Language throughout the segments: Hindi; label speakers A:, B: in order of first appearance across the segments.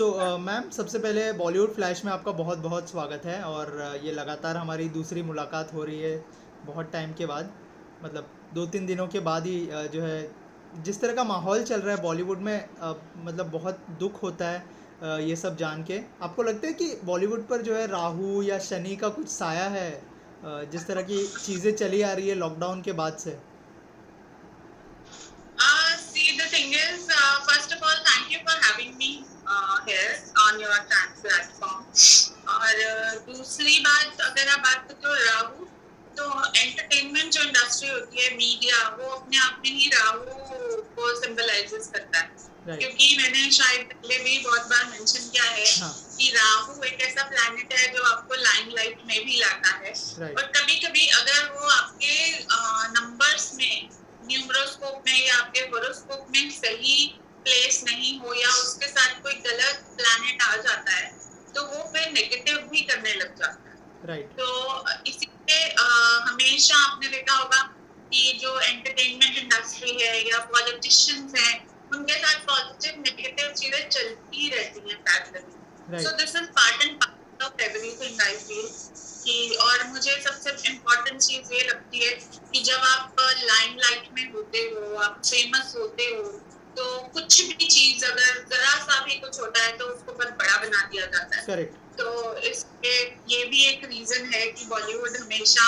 A: सो मैम, सबसे पहले बॉलीवुड फ्लैश में आपका बहुत बहुत स्वागत है। और ये लगातार हमारी दूसरी मुलाकात हो रही है बहुत टाइम के बाद, मतलब 2-3 दिनों के बाद ही जो है जिस तरह का माहौल चल रहा है बॉलीवुड में, मतलब बहुत दुख होता है ये सब जान के। आपको लगता है कि बॉलीवुड पर जो है राहु या शनि का कुछ साया है, जिस तरह की चीज़ें चली आ रही है लॉकडाउन के बाद से?
B: See, the thing is, first of all, thank you for having me here on your platform. और दूसरी बात, अगर आप बात करते हो राहु, तो एंटरटेनमेंट जो इंडस्ट्री होती है, मीडिया, वो अपने आप में ही राहु को सिंबलाइजेस करता है।
A: राइट।
B: क्योंकि मैंने शायद पहले भी बहुत बार मेंशन किया है
A: हाँ।
B: कि राहु एक ऐसा प्लैनेट है जो आपको लाइमलाइट में भी लाता है।
A: राइट।
B: और कभी-कभी अगर वो आपके नंबर्स में, न्यूमरोस्कोप में या आपके होरोस्कोप में सही प्लेस नहीं हो, या उसके साथ कोई गलत प्लैनेट आ जाता है, तो वो फिर नेगेटिव भी करने लग जाता है।
A: राइट।
B: तो इसीलिए हमेशा आपने देखा होगा कि जो एंटरटेनमेंट इंडस्ट्री है या पॉलिटिशियंस हैं, उनके साथ पॉजिटिव नेगेटिव चीजें चलती रहती हैं parallelly.
A: Right.
B: So this is part and parcel of everything I feel कि। और मुझे सबसे इम्पोर्टेंट चीज ये लगती है कि जब आप लाइमलाइट में होते हो, आप फेमस होते हो, तो कुछ भी चीज अगर जरा सा भी कुछ होता है तो उसको बहुत बड़ा बना दिया जाता है।
A: करेक्ट।
B: तो इसके ये भी एक रीजन है कि बॉलीवुड हमेशा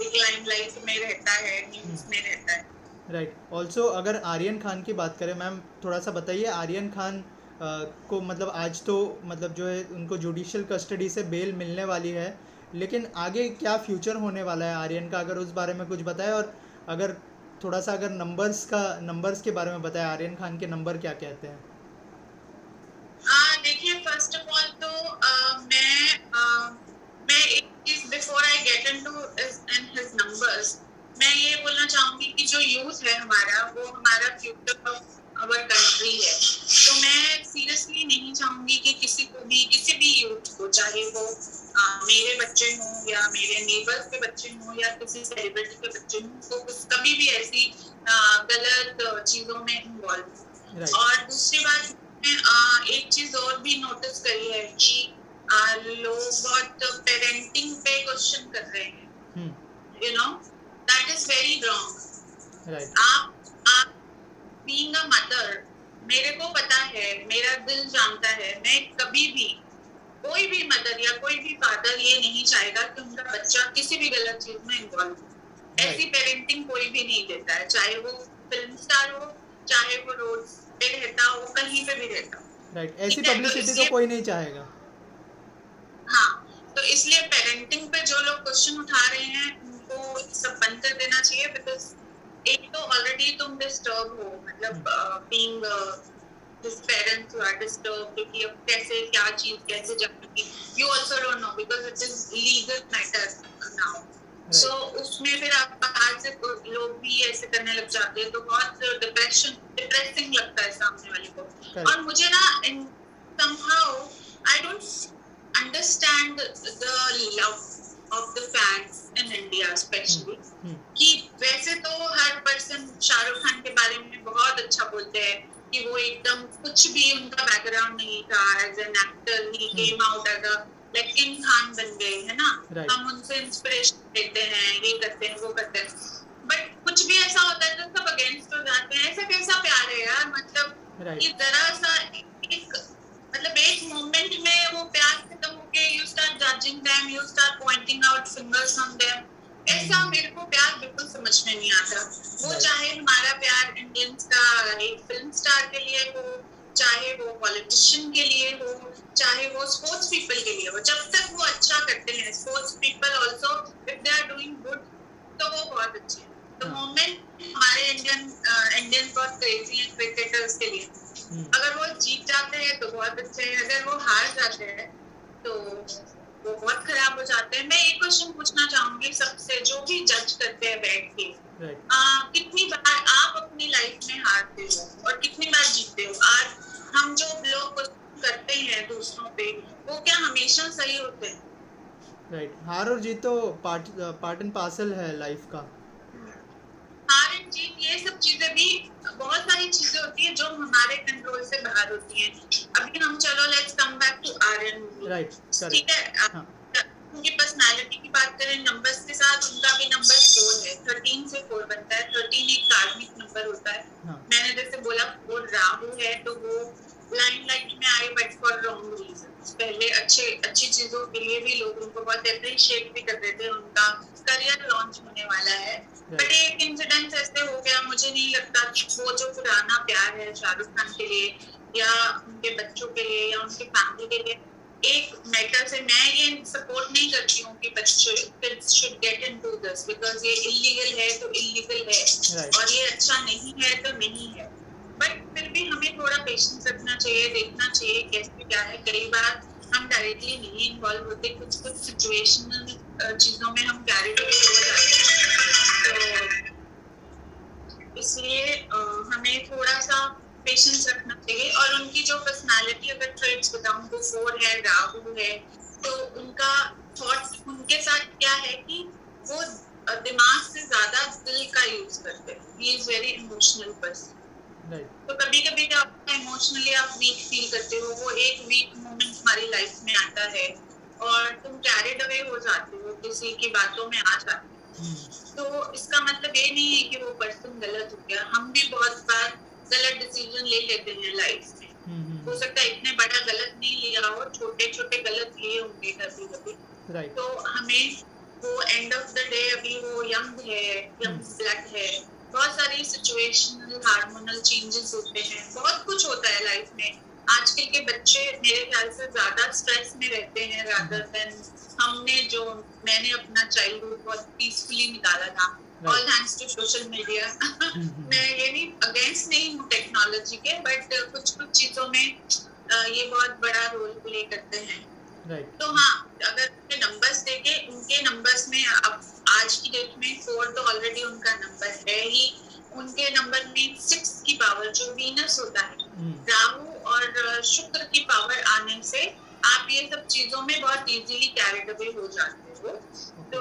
B: एक लाइमलाइट में रहता है, न्यूज में रहता है।
A: राइट। ऑल्सो अगर आर्यन खान की बात करें मैम, थोड़ा सा बताइए आर्यन खान को, मतलब आज तो मतलब जो है उनको जुडिशियल कस्टडी से बेल मिलने वाली है, लेकिन आगे क्या फ्यूचर होने वाला है आर्यन का, अगर उस बारे में कुछ बताएं। और अगर थोड़ा सा अगर नंबर्स के बारे में बताएं, आर्यन खान के नंबर क्या कहते हैं?
B: देखिए, फर्स्ट ऑफ ऑल तो मैं एक चीज before I get into his numbers, मैं ये बोलना चाहूंगी कि जो यूथ है हमारा, वो हमारा फ्यूचर ऑफ आवर कंट्री है। तो मैं सीरियसली नहीं चाहूंगी कि किसी भी यूथ को, चाहे वो मेरे बच्चे हों या मेरे नेबर्स के बच्चे हों या किसी सेलिब्रिटी के बच्चे हों, तो कभी भी ऐसी गलत चीजों में इन्वॉल्व।
A: राइट।
B: और दूसरी बात, एक चीज और भी नोटिस करी है कि लोग बहुत पेरेंटिंग पे क्वेश्चन कर रहे हैं। You know, that is very wrong.
A: Right.
B: आप बीइंग अ मदर, मेरे को पता है, मेरा दिल जानता है, मैं कभी भी, कोई भी मदर या कोई भी फादर ये नहीं चाहेगा कि उनका बच्चा किसी भी गलत चीज में इन्वॉल्व हो। ऐसी पेरेंटिंग कोई भी नहीं देता है, चाहे वो फिल्म स्टार हो, चाहे वो रोड पे रहता हो, कहीं पे भी रहता हो।
A: राइट। ऐसी पब्लिसिटी तो कोई नहीं चाहेगा।
B: हाँ, तो इसलिए पेरेंटिंग पे जो लोग क्वेश्चन उठा रहे हैं, उनको सब बंद कर देना चाहिए। बिकॉज एक तो ऑलरेडी तुम डिस्टर्ब हो, मतलब being his parents who are disturbed कि अब कैसे क्या चीज कैसे जाएगी, you also don't know because it is legal matter now. So उसमें फिर आप बाहर से लोग भी ऐसे करने लग जाते हैं, तो बहुत डिप्रेसिंग लगता है सामने वाले को। और मुझे ना somehow I don't understand the love of the fans in India especially, कि वैसे तो हर पर्सन शाहरुख खान के बारे में बहुत अच्छा बोलते हैं कि वो एकदम कुछ भी उनका बैकग्राउंड नहीं था, एज एन एक्टर ही came out as a like king Khan बन गए, है ना। हम उनसे इंस्पिरेशन लेते हैं, ये करते हैं, वो करते हैं, बट कुछ भी ऐसा होता है तो सब अगेंस्ट हो जाते हैं। ऐसा कैसा प्यार है यार, मतलब ये जरा सा एक मोमेंट में वो प्यार खत्म होके you start judging them, you start pointing out fingers on them. ऐसा मेरे को प्यार बिल्कुल समझ में नहीं आता। वो चाहे हमारा प्यार इंडियंस का एक फिल्म स्टार के लिए हो, चाहे वो पॉलिटिशियन के लिए हो, चाहे वो स्पोर्ट्स पीपल के लिए हो, जब तक वो अच्छा करते हैं, sports people also if they are doing good, तो वो बहुत अच्छे हैं। तो मोमेंट हमारे इंडियन बहुत क्रेजी हैं क्रिकेटर्स के लिए। अगर वो जीत जाते हैं तो बहुत अच्छे हैं, अगर वो हार जाते हैं तो वो बहुत खराब हो जाते हैं। मैं एक क्वेश्चन पूछना चाहूंगी सबसे, जो भी जज करते हैं बैठ के, कितनी बार आप अपनी लाइफ में हारते हो और कितनी बार जीतते हो? आज हम जो लोग क्वेश्चन करते हैं दूसरों पे, वो क्या हमेशा सही होते हैं?
A: राइट। हार और जीत तो पार्ट एंड पार्सल है लाइफ का।
B: हार एंड जीत ये सब चीजें भी बहुत सारी चीजें होती है जो हमारे कंट्रोल से बाहर होती हैं। अभी हम चलो let's come back to Aryan movie,
A: right,
B: ठीक
A: करेक्ट,
B: है।
A: हाँ,
B: उनकी पर्सनालिटी की बात करें नंबर्स के साथ, उनका भी नंबर 4 है, 13 से 4 बनता है। 13 एक कार्मिक नंबर होता है।
A: हाँ,
B: मैंने जैसे बोला 4 राहु है, तो वो ब्लाइंड लाइट में आए बट फॉर रॉन्ग रीजंस। पहले अच्छी चीजों के लिए भी लोग उनको बहुत अप्रिशिएट भी करते थे। उनका करियर लॉन्च होने वाला है, बट
A: राइट,
B: एक इंसिडेंट ऐसे हो गया, मुझे नहीं लगता कि वो जो पुराना प्यार है शाहरुख खान के लिए या उनके बच्चों के लिए या उनकी फैमिली के लिए, एक मैटर से मैं ये सपोर्ट नहीं करती हूँ कि बच्चे kids should get into this, because ये इलीगल है तो इलीगल है,
A: राइट,
B: और ये अच्छा नहीं है तो नहीं है। बट फिर भी हमें थोड़ा पेशेंस रखना चाहिए, देखना चाहिए कैसे क्या है। कई बार हम डायरेक्टली नहीं इन्वॉल्व होते, कुछ सिचुएशनल चीजों में हम कैरेक्टर हो जाते हैं, तो इसलिए हमें थोड़ा सा पेशेंस रखना चाहिए। और उनकी जो पर्सनालिटी अगर ट्रेट्स बताऊं तो 4 है, राहु है, तो उनका थॉट उनके साथ क्या है कि वो दिमाग से ज्यादा दिल का यूज करते हैं। He is very emotional person.
A: Right,
B: तो कभी कभी जब आप इमोशनली आप वीक फील करते हो, वो एक वीक मोमेंट हमारी लाइफ में आता है और तुम कैरिड अवे हो जाते हो, किसी की बातों में आ जाते हो। तो इसका मतलब ये नहीं है कि वो पर्सन गलत हो गया। हम भी बहुत बार गलत डिसीजन ले लेते हैं लाइफ में। हो सकता है इतने बड़ा गलत नहीं लिया हो, छोटे छोटे गलत लिए होंगे कभी कभी।
A: राइट,
B: तो हमें वो एंड ऑफ द डे, अभी वो यंग है, यंग ब्लड है, बहुत सारी सिचुएशनल हार्मोनल चेंजेस होते हैं, बहुत कुछ होता है लाइफ में। आजकल के बच्चे मेरे ख्याल से ज्यादा स्ट्रेस में रहते हैं रादर देन मैंने अपना चाइल्डहुड बहुत पीसफुली निकाला था, all thanks to social media. मैं ये नहीं अगेंस्ट नहीं हूँ टेक्नोलॉजी के, बट कुछ चीजों में ये बहुत बड़ा रोल प्ले करते हैं।
A: राइट,
B: तो हाँ, अगर नंबर्स देखे, उनके नंबर्स में अब आज की डेट में 4 तो ऑलरेडी उनका नंबर है ही। उनके नंबर में 6 की पावर जो वीनस होता है, राहु और शुक्र की पावर आने से आप ये सब चीजों में बहुत इजीली कैरिड अवे हो जाते हो। तो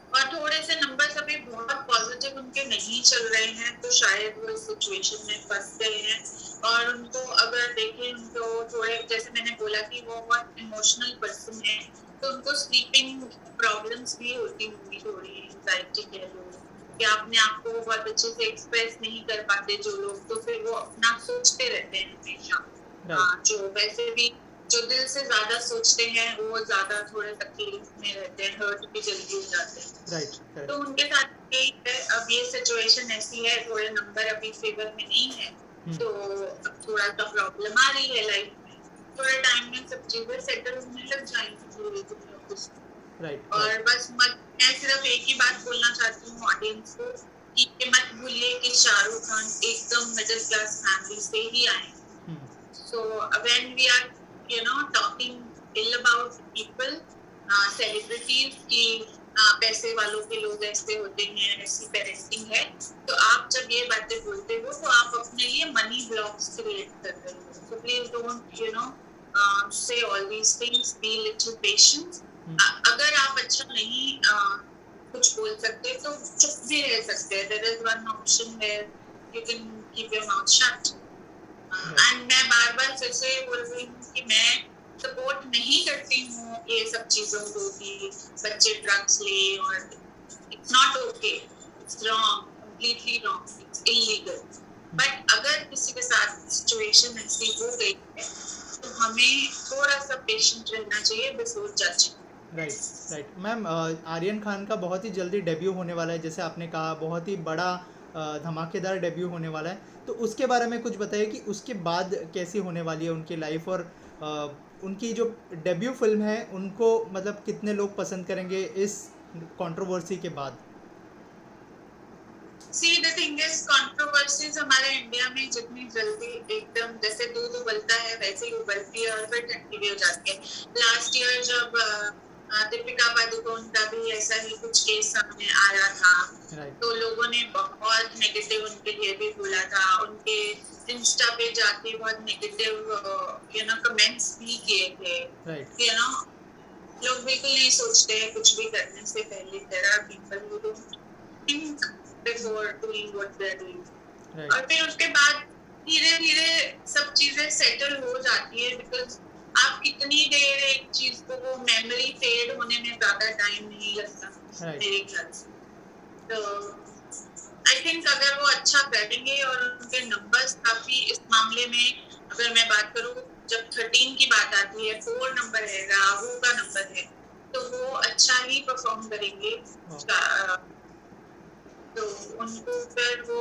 B: और थोड़े से नंबर्स अभी बहुत पॉजिटिव उनके नहीं चल रहे हैं, तो शायद वो इस सिचुएशन में फंस गए हैं। और उनको अगर देखें, उनको थोड़े, जैसे मैंने बोला कि वो बहुत इमोशनल पर्सन है, तो उनको स्लीपिंग प्रॉब्लम्स भी होती होंगी, थोड़ी एंजाइटी कह लो, कि अपने आप को बहुत अच्छे से एक्सप्रेस नहीं कर पाते जो लोग, तो फिर वो अपना सोचते रहते हैं हमेशा। जो वैसे भी जो दिल से ज्यादा सोचते हैं वो ज्यादा थोड़े तकलीफ में रहते हैं, हर्ट भी जल्दी हो जाते हैं।
A: राइट,
B: तो उनके साथ यही है, अब ये सिचुएशन ऐसी है, थोड़े नंबर अभी फेवर में नहीं है, तो अब थोड़ा सा प्रॉब्लम आ रही है लाइफ में। थोड़े टाइम में सब चीजें सेटल होने लग जाएंगी।
A: राइट,
B: और बस मैं सिर्फ एक ही बात बोलना चाहती हूँ ऑडियंस को कि मत भूलिए कि शाहरुख खान एकदम मिडिल क्लास फैमिली से ही आए। So when we are talking ill about people, celebrities की पैसे वालों के लोग ऐसे होते हैं, ऐसी पेरेंटिंग है, तो आप जब ये बातें बोलते हो तो आप अपने लिए मनी ब्लॉक्स क्रिएट कर रहे हो। So please don't say all these things, be little patient। अगर आप अच्छा नहीं कुछ बोल सकते तो चुप भी रह सकते हैं। There is one option where you can keep your mouth shut। And मैं बार बार फिर से बोल रही हूँ कि मैं सपोर्ट नहीं करती हूँ ये सब चीजों को कि बच्चे ड्रग्स ले, और it's not okay, it's wrong, completely wrong, it's illegal. But अगर किसी के साथ सिचुएशन ऐसी हो गई है तो हमें थोड़ा सा पेशेंट रहना चाहिए before judging.
A: Right ma'am, Aryan Khan का बहुत ही जल्दी डेब्यू होने वाला है, जैसे आपने कहा बहुत ही बड़ा धमाकेदार डेब्यू होने वाला है, तो उसके बारे में कुछ बताइए कि उसके बाद कैसी होने वाली है उनकी लाइफ, और उनकी जो डेब्यू फिल्म है उनको मतलब कितने लोग पसंद करेंगे इस कंट्रोवर्सी के बाद?
B: See, the thing is, controversies हमारे इंडिया में जितनी जल्दी एकदम जैसे दूध उबलता है वैसे ही उबलती है और फिर ठंडी भी हो जाती है। लास्ट ईयर जब दीपिका पादुकोण का भी ऐसा ही कुछ केस सामने आया था, तो लोगों ने बहुत नेगेटिव उनके लिए भी बोला था, उनके इंस्टा पे जाके बहुत नेगेटिव कमेंट्स भी किए थे। लोग बिल्कुल नहीं सोचते हैं कुछ भी करने से पहले। There are people who don't think before doing what they are doing.
A: Right
B: और फिर उसके बाद धीरे धीरे सब चीजें सेटल हो जाती है, बिकॉज आप कितनी देर एक चीज को, वो मेमोरी फेड होने में ज्यादा टाइम नहीं लगता
A: राइट
B: मेरे ख्याल से। तो आई थिंक अगर वो अच्छा करेंगे और उनके नंबर्स काफी इस मामले में, अगर मैं बात करूँ जब 13 की बात आती है, 4 नंबर है, राहु का नंबर है, तो वो अच्छा ही परफॉर्म करेंगे। तो उनको फिर वो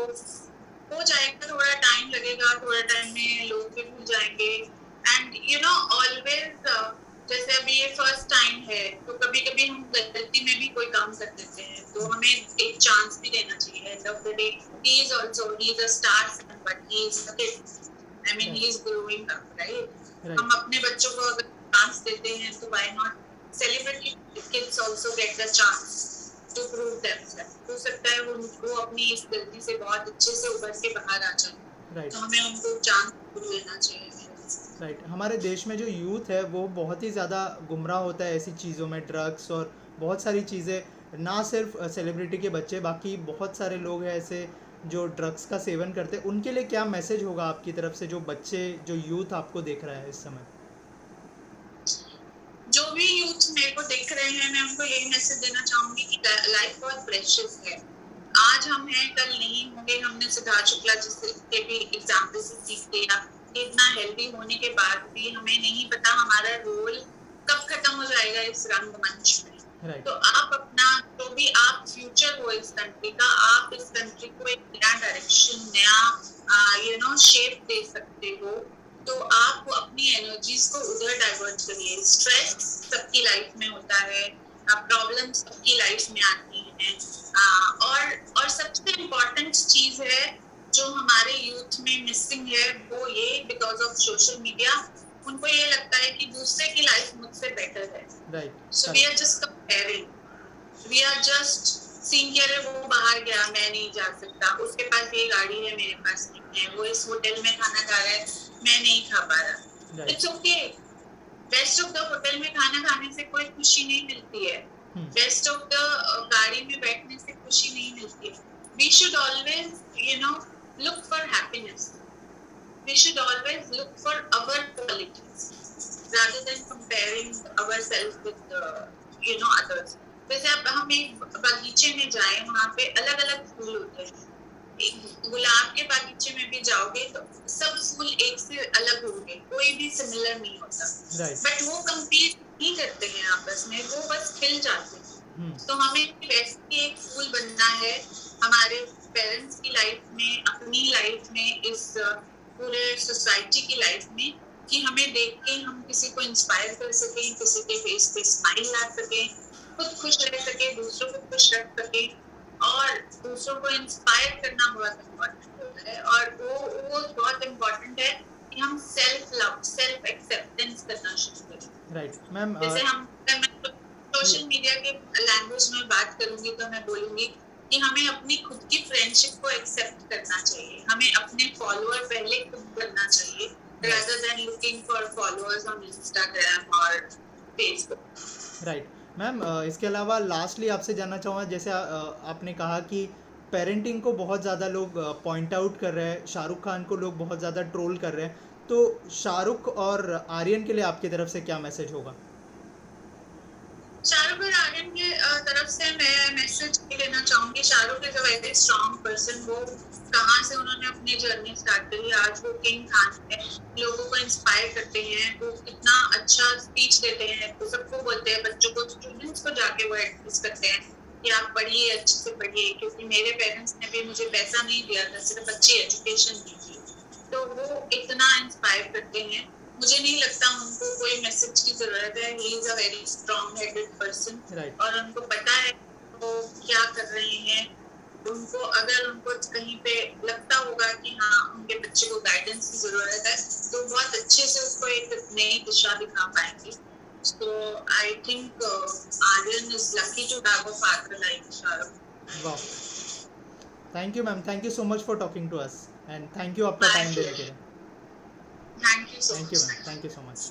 B: हो जाएगा, थोड़ा टाइम लगेगा, थोड़ा टाइम में लोग भी भूल जाएंगे। एंड यू नो ऑलवेज, जैसे अभी ये फर्स्ट टाइम है, तो कभी कभी हम गलती में भी कोई काम कर देते हैं, तो हमें एक चांस भी देना चाहिए। End of the day he is also, he is a star son, but he is a kid, I mean he is growing up, right. हम अपने बच्चों को अगर चांस देते हैं, तो why not celebrity kids also get the chance to prove themselves. हो सकता है उनको अपनी इस गलती से बहुत अच्छे से उभर के बाहर आ जाए,
A: राइट
B: तो हमें उनको चांस देना चाहिए।
A: राइट हमारे देश में जो यूथ है वो बहुत ही ज़्यादा गुमराह होता है ऐसी चीज़ों में, ड्रग्स और बहुत सारी चीज़ें। ना सिर्फ सेलिब्रिटी के बच्चे, बाकी बहुत सारे लोग हैं ऐसे जो ड्रग्स का सेवन करते हैं। उनके लिए क्या मैसेज होगा आपकी तरफ से, जो बच्चे, जो यूथ आपको देख रहा है इस समय?
B: जो भी यूथ मेरे को देख रहे हैं, मैं उनको यही मैसेज देना चाहूंगी कि लाइफ बहुत प्रेशियस है। आज हम हैं, कल नहीं होंगे। हमने सिद्धार्थ शुक्ला जिसके भी एग्जाम्पल से सीख लिया। इतना हेल्दी होने के बाद भी हमें नहीं पता हमारा रोल कब खत्म हो जाएगा इस रंगमंच में।
A: राइट
B: तो आप अपना, जो भी आप फ्यूचर हो इस कंट्री का, आप इस कंट्री को एक नया डायरेक्शन, नया शेप दे सकते हो। तो आप अपनी एनर्जीज को उधर डाइवर्ट करिए। स्ट्रेस सबकी लाइफ में होता है, प्रॉब्लम सबकी लाइफ में आती हैं, और सबसे इम्पोर्टेंट चीज है जो हमारे यूथ में मिसिंग है, वो ये, बिकॉज ऑफ सोशल मीडिया, उनको ये लगता है कि दूसरे की लाइफ मुझसे बेटर है।
A: Right
B: so we are just comparing, we are just seeing कि अरे वो बाहर गया, मैं नहीं जा सकता, उसके पास ये गाड़ी है, मेरे पास नहीं है, वो इस होटल में खाना खा रहा है, मैं नहीं खा पा रहा। It's okay. Best of the hotel में खाना खाने से कोई खुशी नहीं मिलती है, बेस्ट ऑफ द गाड़ी में बैठने से खुशी नहीं मिलती है। We should always look for happiness. We should always look for our qualities rather than comparing ourselves with others. वैसे अब हम एक बगीचे में जाएं, वहाँ पे अलग अलग फूल होते हैं। गुलाब के बगीचे में भी जाओगे तो सब फूल एक से अलग होंगे, कोई भी सिमिलर नहीं होता। बट वो कंपीट नहीं करते हैं आपस में, वो बस खिल जाते हैं। तो हमें वैसे एक फूल बनना है हमारे पेरेंट्स की लाइफ में, अपनी लाइफ में, इस पूरे सोसाइटी की लाइफ में, कि हमें देख के हम किसी को इंस्पायर कर सकें, किसी के फेस पे स्माइल ला सकें, खुद खुश रह सके, दूसरों को खुश रख सके। और दूसरों को इंस्पायर करना बहुत इम्पोर्टेंट होता है, और वो बहुत इम्पोर्टेंट है कि हम सेल्फ लव, सेल्फ एक्सेप्टेंस करना शुरू करें।
A: राइट मैम,
B: जैसे हम सोशल मीडिया के लैंग्वेज में बात करूंगी तो मैं बोलूंगी कि हमें अपनी खुद की फ्रेंडशिप को एक्सेप्ट करना चाहिए। हमें अपने फॉलोअर पहले खुद बनना चाहिए, rather than looking for followers on Instagram और Facebook.
A: राइट मैम, इसके अलावा लास्टली आपसे जानना चाहूँगा, जैसे आपने कहा कि पेरेंटिंग को बहुत ज़्यादा लोग पॉइंट आउट कर रहे हैं, शाहरुख खान को लोग बहुत ज़्यादा ट्रोल कर रहे हैं, तो शाहरुख और आर्यन के लिए आपकी तरफ से क्या मैसेज होगा?
B: शाहरुख और आर्यन की तरफ से मैं मैसेज देना चाहूंगी, Shahrukh is a very strong person. वो कहाँ से उन्होंने अपनी जर्नी स्टार्ट करी, आज वो किंग खान है, लोगों को इंस्पायर करते हैं, वो कितना अच्छा स्पीच देते हैं, तो सबको बोलते हैं, बच्चों को, स्टूडेंट्स को जाके वो एडवाइस करते हैं कि आप पढ़िए, अच्छे से पढ़िए, क्योंकि मेरे पेरेंट्स ने भी मुझे पैसा नहीं दिया था, सिर्फ अच्छी एजुकेशन दी थी। तो वो इतना इंस्पायर करते हैं। मुझे नहीं लगता उनको कोई मैसेज की जरूरत है। ही is a very strong headed person, और उनको पता है वो क्या कर रहे हैं। उनको, अगर उनको कहीं पे लगता होगा कि हाँ उनके बच्चे को गाइडेंस की जरूरत है, तो बहुत अच्छे से उसको एक नई दिशा दिखा पाएंगे। So I think Aryan is lucky to have a father like Shahrukh.
A: Wow. Thank you ma'am. Thank you so much for talking to us and thank you आपका टाइम देने के लिए.
B: Thank you so much.
A: Thank you ma'am. Thank you so much.